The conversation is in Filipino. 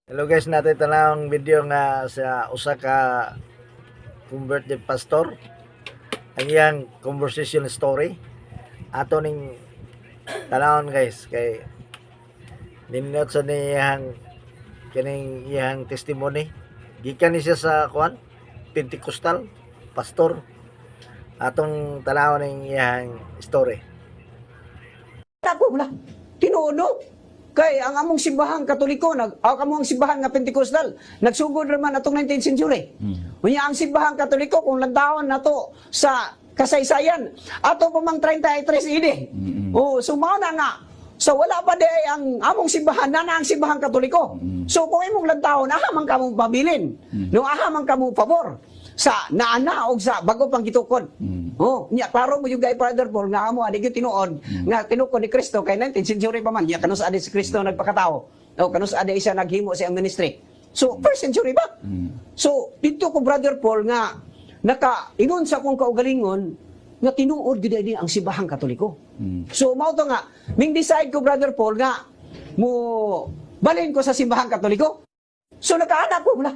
Hello guys, natin tanawang video nga sa usa ka converted pastor. Ang iyang conversation story. Ato ning tanawon guys kay ninot sa niyang kining iyang testimony. Gikan ni siya sa kuan Pentecostal pastor. Atong tanawon ning iyang story. Ako wala. Tinuno. Kay ang among simbahang Katoliko, among simbahan nga Pentecostal, nagsugod naman atong 19th century. Unya ang simbahang Katoliko kung landawon nato sa kasaysayan, ato pa mang 33 ini. Oh, so mao na nga. So wala pa di ang among simbahan na ang simbahang Katoliko. So kung imong landawon, aha man kamo pabilin. No aha man kamo pabor sa naana og sa bago pang gitukod. Oh, nya klaro mo yung gay Father Paul nga amo adi gyud tinuod nga tinukod ni Kristo kay 19th century pa man nya kanus adi si Kristo nagpakatao. O kanus adi siya naghimo sa ministry. So first century ba? So dito ko Brother Paul nga naka-ingon sa akong kaugalingon nga tinuod gyud ani ang simbahang Katoliko. So mao to nga ming decide ko Brother Paul nga mo balhin ko sa simbahang Katoliko. So nakaana ko wala.